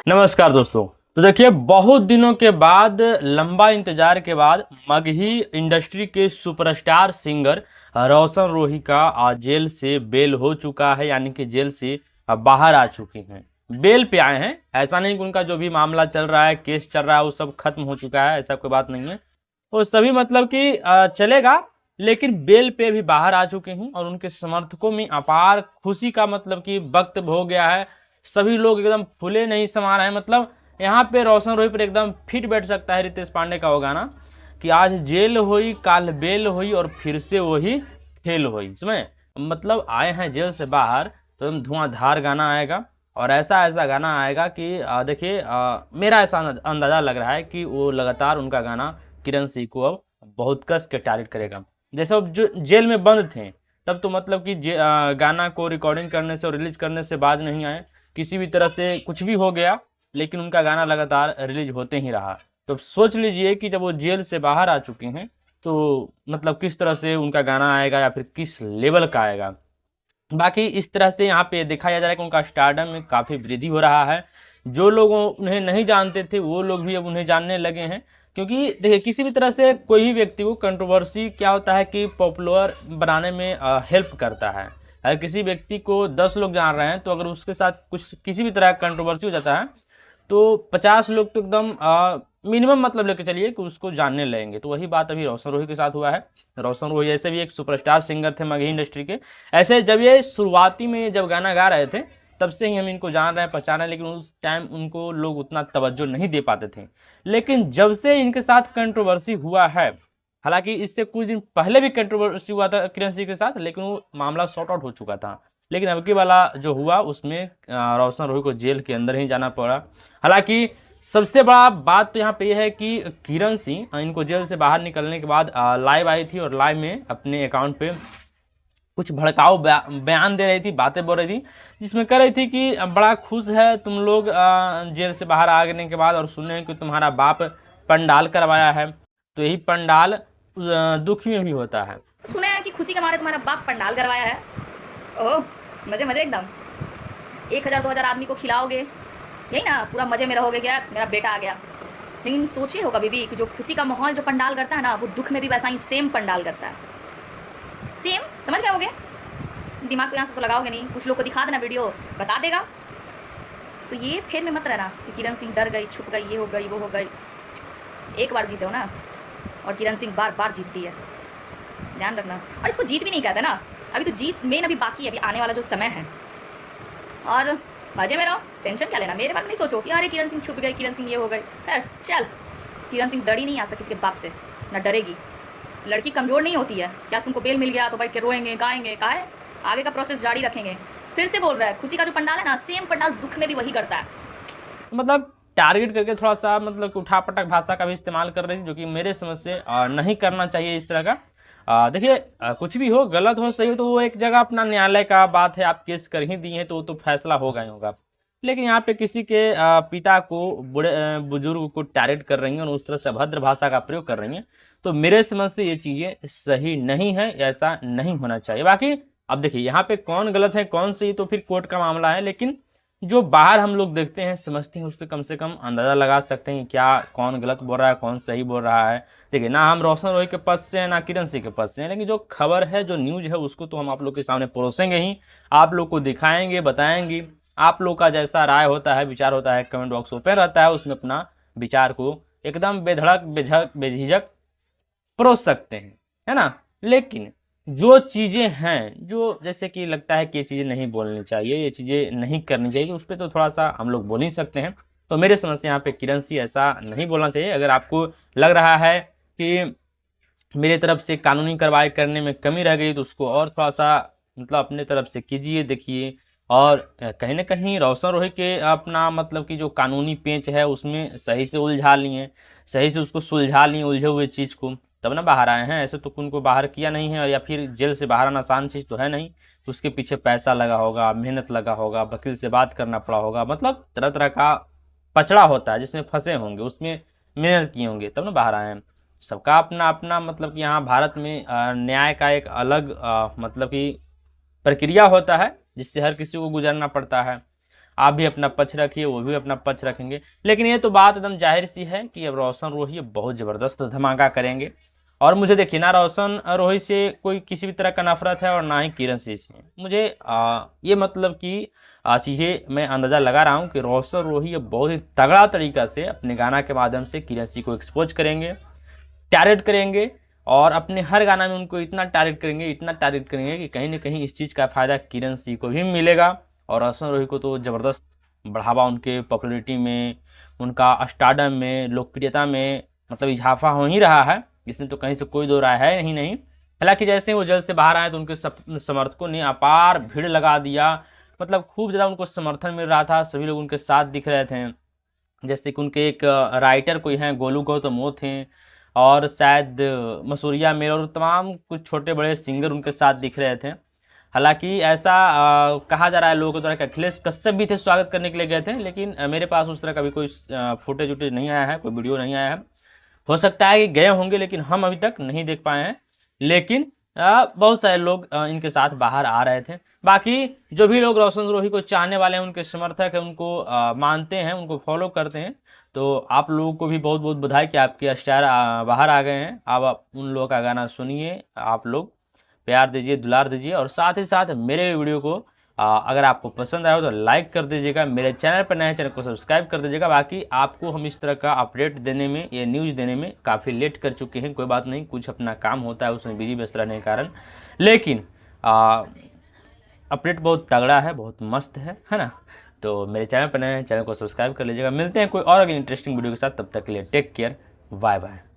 नमस्कार दोस्तों। तो देखिए, बहुत दिनों के बाद, लंबा इंतजार के बाद मगही इंडस्ट्री के सुपरस्टार सिंगर रोशन रोही का आज जेल से बेल हो चुका है, यानी कि जेल से बाहर आ चुके हैं। बेल पे आए हैं, ऐसा नहीं कि उनका जो भी मामला चल रहा है, केस चल रहा है, वो सब खत्म हो चुका है, ऐसा कोई बात नहीं है। वो सभी मतलब कि चलेगा, लेकिन बेल पे भी बाहर आ चुके हैं और उनके समर्थकों में अपार खुशी का मतलब कि वक्त हो गया है। सभी लोग एकदम फूले नहीं समा रहे हैं। मतलब यहाँ पे रोशन रोही पर एकदम फिट बैठ सकता है रितेश पांडे का वो गाना कि आज जेल हुई काल बेल हुई और फिर से वही खेल हुई। समझे? मतलब आए हैं जेल से बाहर तो एकदम धुआंधार गाना आएगा और ऐसा ऐसा गाना आएगा कि देखिए, मेरा ऐसा अंदाजा लग रहा है कि वो लगातार उनका गाना किरण सिंह को अब बहुत कस के टारगेट करेगा। जैसे अब जो जेल में बंद थे तब तो मतलब कि गाना को रिकॉर्डिंग करने से और रिलीज करने से बाज नहीं आए, किसी भी तरह से कुछ भी हो गया, लेकिन उनका गाना लगातार रिलीज होते ही रहा। तो सोच लीजिए कि जब वो जेल से बाहर आ चुके हैं तो मतलब किस तरह से उनका गाना आएगा या फिर किस लेवल का आएगा। बाकी इस तरह से यहाँ पे देखा जा रहा है कि उनका स्टारडम में काफ़ी वृद्धि हो रहा है। जो लोग उन्हें नहीं जानते थे वो लोग भी अब उन्हें जानने लगे हैं, क्योंकि देखिए, किसी भी तरह से कोई भी व्यक्ति को कंट्रोवर्सी क्या होता है कि पॉपुलर बनाने में हेल्प करता है। अगर किसी व्यक्ति को 10 लोग जान रहे हैं तो अगर उसके साथ कुछ किसी भी तरह का कंट्रोवर्सी हो जाता है तो 50 लोग तो एकदम मिनिमम मतलब लेके चलिए कि उसको जानने लगेंगे। तो वही बात अभी रोशन रोही के साथ हुआ है। रोशन रोही ऐसे भी एक सुपरस्टार सिंगर थे मगही इंडस्ट्री के। ऐसे जब ये शुरुआती में जब गाना गा रहे थे तब से ही हम इनको जान रहे हैं, पहचान रहे हैं, लेकिन उस टाइम उनको लोग उतना तवज्जो नहीं दे पाते थे। लेकिन जब से इनके साथ कंट्रोवर्सी हुआ है, हालांकि इससे कुछ दिन पहले भी कंट्रोवर्सी हुआ था किरण सिंह के साथ, लेकिन वो मामला सॉर्ट आउट हो चुका था। लेकिन अब की वाला जो हुआ उसमें रोशन रोही को जेल के अंदर ही जाना पड़ा। हालांकि सबसे बड़ा बात तो यहाँ पे यह है कि किरण सिंह इनको जेल से बाहर निकलने के बाद लाइव आई थी और लाइव में अपने अकाउंट पे कुछ भड़काऊ बयान दे रही थी, बातें बोल रही थी, जिसमें कह रही थी कि बड़ा खुश है तुम लोग जेल से बाहर आने के बाद और सुने कि तुम्हारा बाप पंडाल करवाया है। तो यही पंडाल दुखी में भी होता है। सुना है कि खुशी के मारे तुम्हारा बाप पंडाल करवाया है। ओह, मजे मजे एकदम। 1000-2000 आदमी को खिलाओगे, यही ना, पूरा मजे में रहोगे। क्या मेरा बेटा आ गया। लेकिन सोचिए हो कभी भी कि जो खुशी का माहौल जो पंडाल करता है ना, वो दुख में भी वैसा ही सेम पंडाल करता है। सेम, समझ गए होगे? दिमाग तो यहाँ से तो लगाओगे नहीं। कुछ लोग को दिखा देना, वीडियो बता देगा। तो ये फेर में मत रहना कि किरण सिंह डर गई, छुप गई, ये हो गई, वो हो गई। एक बार जीते हो ना, और किरण सिंह बार बार जीतती है, ध्यान रखना। और इसको जीत भी नहीं कहते ना, अभी तो जीत मेन अभी बाकी है, अभी आने वाला जो समय है। और मजे में रहो, टेंशन क्या लेना। मेरे बात नहीं सोचो कि अरे किरण सिंह छुप गई, किरण सिंह ये हो गई। चल, किरण सिंह डरी नहीं आज तक किसी के बाप से, ना डरेगी। लड़की कमज़ोर नहीं होती है। क्या तुमको बेल मिल गया तो बैठ के रोएंगे गाएंगे? कहा है आगे का प्रोसेस जारी रखेंगे। फिर से बोल रहा है, खुशी का जो पंडाल है ना, सेम पंडाल दुख में भी वही करता है। मतलब टारगेट करके थोड़ा सा मतलब उठापटक भाषा का भी इस्तेमाल कर रही थी, जो कि मेरे समझ से नहीं करना चाहिए इस तरह का। देखिए, कुछ भी हो, गलत हो सही हो, तो वो एक जगह अपना न्यायालय का बात है, आप केस कर ही दिए हैं तो वो तो फैसला होगा ही होगा। लेकिन यहाँ पे किसी के पिता को, बूढ़े बुजुर्ग को टारगेट कर रही हैं और उस तरह से अभद्र भाषा का प्रयोग कर रही हैं, तो मेरे समझ से ये चीज़ें सही नहीं है, ऐसा नहीं होना चाहिए। बाकी अब देखिए, यहाँ पे कौन गलत है कौन सही तो फिर कोर्ट का मामला है, लेकिन जो बाहर हम लोग देखते हैं समझते हैं उस पर कम से कम अंदाज़ा लगा सकते हैं क्या कौन गलत बोल रहा है कौन सही बोल रहा है। देखिए, ना हम रोशन रोही के पक्ष से हैं ना किरण सिंह के पक्ष से हैं, लेकिन जो खबर है, जो न्यूज़ है, उसको तो हम आप लोग के सामने परोसेंगे ही, आप लोग को दिखाएंगे, बताएंगे। आप लोग का जैसा राय होता है, विचार होता है, कमेंट बॉक्स ओपन रहता है, उसमें अपना विचार को एकदम बेधड़क बेझिझक परोस सकते हैं, है ना। लेकिन जो चीज़ें हैं, जो जैसे कि लगता है कि ये चीज़ें नहीं बोलनी चाहिए, ये चीज़ें नहीं करनी चाहिए, तो उस पर तो थोड़ा सा हम लोग बोल ही सकते हैं। तो मेरे समझ से यहाँ पे किरण सिंह ऐसा नहीं बोलना चाहिए। अगर आपको लग रहा है कि मेरे तरफ से कानूनी कार्रवाई करने में कमी रह गई तो उसको और थोड़ा सा मतलब अपने तरफ से कीजिए, देखिए। और कहीं ना कहीं रोशन रोही के अपना मतलब कि जो कानूनी पेंच है उसमें सही से उलझा लिए, सही से उसको सुलझा लिए उलझे हुए चीज़ को, तब ना बाहर आए हैं। ऐसे तो उनको बाहर किया नहीं है, और या फिर जेल से बाहर आना आसान चीज़ तो है नहीं। उसके पीछे पैसा लगा होगा, मेहनत लगा होगा, वकील से बात करना पड़ा होगा, मतलब तरह तरह का पचड़ा होता है जिसमें फंसे होंगे, उसमें मेहनत किए होंगे, तब ना बाहर आए हैं। सबका अपना अपना मतलब कि यहाँ भारत में न्याय का एक अलग मतलब कि प्रक्रिया होता है जिससे हर किसी को गुजरना पड़ता है। आप भी अपना पक्ष रखिए, वो भी अपना पक्ष रखेंगे। लेकिन ये तो बात एकदम जाहिर सी है कि अब रोशन रोही बहुत ज़बरदस्त धमाका करेंगे। और मुझे देखिए ना, रोशन रोही से कोई किसी भी तरह का नफरत है और ना ही किरण सिंह से। मुझे ये मतलब कि चीज़ें मैं अंदाज़ा लगा रहा हूँ कि रोशन रोही अब बहुत ही तगड़ा तरीका से अपने गाना के माध्यम से किरण सिंह को एक्सपोज करेंगे, टारगेट करेंगे, और अपने हर गाना में उनको इतना टारगेट करेंगे, इतना टारगेट करेंगे कि कहीं ना कहीं इस चीज़ का फ़ायदा किरण सिंह को भी मिलेगा। और रोशन रोही को तो ज़बरदस्त बढ़ावा उनके पॉपुलैरिटी में, उनका स्टारडम में, लोकप्रियता में मतलब इजाफा हो ही रहा है, इसमें तो कहीं से कोई दो राय है नहीं। नहीं, हालांकि जैसे वो जेल से बाहर आए तो उनके समर्थकों ने अपार भीड़ लगा दिया, मतलब खूब ज़्यादा उनको समर्थन मिल रहा था, सभी लोग उनके साथ दिख रहे थे। जैसे कि उनके एक राइटर कोई हैं, गोलू गौतम वो थे, और शायद मसूरिया मेर और तमाम कुछ छोटे बड़े सिंगर उनके साथ दिख रहे थे। हालांकि ऐसा कहा जा रहा है लोगों के द्वारा कि अखिलेश कश्यप भी थे, स्वागत करने के लिए गए थे, लेकिन मेरे पास उस तरह का भी कोई फुटेज वुटेज नहीं आया है, कोई वीडियो नहीं आया है। हो सकता है कि गए होंगे लेकिन हम अभी तक नहीं देख पाए हैं। लेकिन बहुत सारे लोग इनके साथ बाहर आ रहे थे। बाकी जो भी लोग रोशन रोही को चाहने वाले हैं, उनके समर्थक हैं, उनको मानते हैं, उनको फॉलो करते हैं, तो आप लोगों को भी बहुत बहुत बधाई कि आपके स्टार बाहर आ गए हैं। आप उन लोगों का गाना सुनिए, आप लोग प्यार दीजिए, दुलार दीजिए, और साथ ही साथ मेरे वीडियो को अगर आपको पसंद आया हो तो लाइक कर दीजिएगा। मेरे चैनल पर नए, चैनल को सब्सक्राइब कर दीजिएगा। बाकी आपको हम इस तरह का अपडेट देने में, ये न्यूज़ देने में काफ़ी लेट कर चुके हैं, कोई बात नहीं, कुछ अपना काम होता है उसमें बिजी व्यस्त रहने के कारण, लेकिन अपडेट बहुत तगड़ा है, बहुत मस्त है ना। तो मेरे चैनल पर नए, चैनल को सब्सक्राइब कर लीजिएगा। मिलते हैं कोई और अगली इंटरेस्टिंग वीडियो के साथ, तब तक के लिए टेक केयर, बाय बाय।